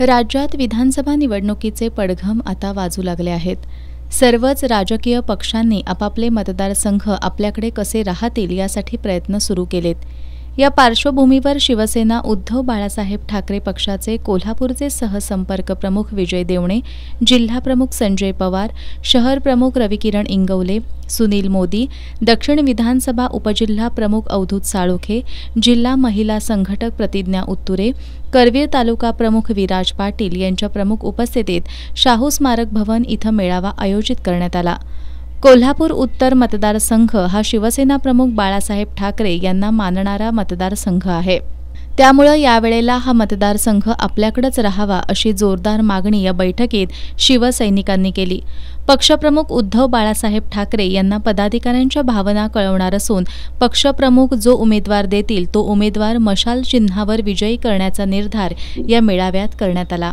राज्यात विधानसभा निवडणुकीचे पडघम आता वाजू लागले आहेत। सर्वच राजकीय पक्षांनी आपापले मतदारसंघ आपल्याकडे कसे राहतील यासाठी प्रयत्न सुरू केलेत। या पार्श्वभूमीवर शिवसेना उद्धव बाळासाहेब ठाकरे पक्षाचे कोल्हापूरचे सहसंपर्क प्रमुख विजय देवणे, जिल्हा प्रमुख संजय पवार, शहर प्रमुख रविकिरण इंगवले, सुनील मोदी, दक्षिण विधानसभा उपजिल्हा प्रमुख अवधूत साळोखे, जिल्हा महिला संघटक प्रतिज्ञा उत्तुरे, करवीर तालुका प्रमुख विराज पाटील यांच्या प्रमुख उपस्थितीत शाहू स्मारक भवन इथं मेळावा आयोजित करण्यात आला। कोल्हापूर उत्तर मतदारसंघ हा शिवसेना प्रमुख बाळासाहेब ठाकरे यांना मानणारा मतदारसंघ आहे। त्यामुळे यावेळेला हा मतदारसंघ आपल्याकडेच राहावा अशी जोरदार मागणी या बैठकीत शिवसैनिकांनी केली। पक्षप्रमुख उद्धव बाळासाहेब ठाकरे यांना पदाधिकाऱ्यांच्या भावना कळवणार असून पक्षप्रमुख जो उमेदवार देतील तो उमेदवार मशाल चिन्हावर विजयी करण्याचा निर्धार या मेळाव्यात करण्यात आला।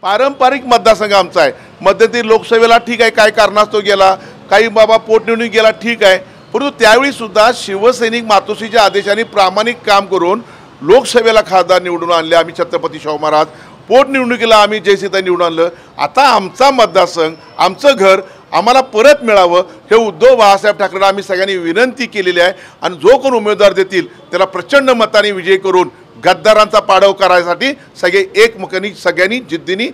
पारंपरिक मतदारसंघ आमचा आहे। मध्यंतरी लोकसभेला ठीक आहे, काय कारणास्तव गेला, काही बाबा पोटनिवडणूक गेला ठीक आहे, परंतु त्यावेळी सुद्धा शिवसैनिक मातोश्रीच्या आदेशाने प्रामाणिक काम करून लोकसभेला खासदार निवडून आणले आम्ही छत्रपती शाहू महाराज, पोटनिवडणुकीला आम्ही जयसीता निवडून आणलं। आता आमचा मतदारसंघ, आमचं घर आम्हाला परत मिळावं हे उद्धव बाळासाहेब ठाकरेंना आम्ही सगळ्यांनी विनंती केलेली आहे आणि जो कोण उमेदवार देतील त्याला प्रचंड मताने विजयी करून गद्दारांचा पाडाव करायसाठी सगळे एकमुखाने सगळ्यांनी जिद्दीने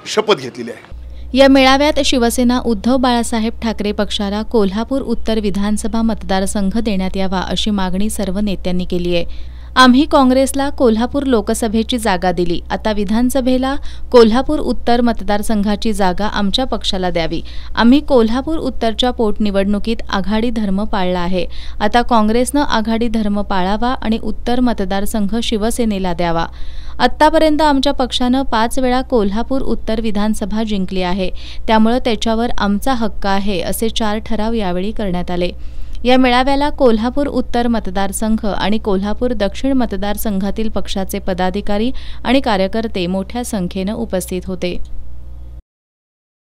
शपथ घेतलेली आहे। या मेळाव्यात शिवसेना उद्धव बाळासाहेब ठाकरे पक्षाला कोल्हापूर उत्तर विधानसभा मतदारसंघ देण्यात यावा अशी मागणी सर्व नेत्यांनी केली आहे। आम्ही काँग्रेसला कोल्हापूर लोकसभेची जागा दिली, आता विधानसभेला कोल्हापूर उत्तर मतदारसंघाची जागा आमच्या पक्षाला द्यावी। आम्ही कोल्हापूर उत्तरच्या पोटनिवडणुकीत आघाडी धर्म पाळला आहे, आता काँग्रेसनं आघाडी धर्म पाळावा आणि उत्तर मतदारसंघ शिवसेनेला द्यावा। आत्तापर्यंत आमच्या पक्षानं 5 वेळा कोल्हापूर उत्तर विधानसभा जिंकली आहे, त्यामुळे त्याच्यावर आमचा हक्क आहे असे 4 ठराव यावेळी करण्यात आले। या मेळाव्याला कोल्हापूर उत्तर मतदारसंघ आणि कोल्हापूर दक्षिण मतदारसंघातील पक्षाचे पदाधिकारी आणि कार्यकर्ते मोठ्या संख्येने उपस्थित होते।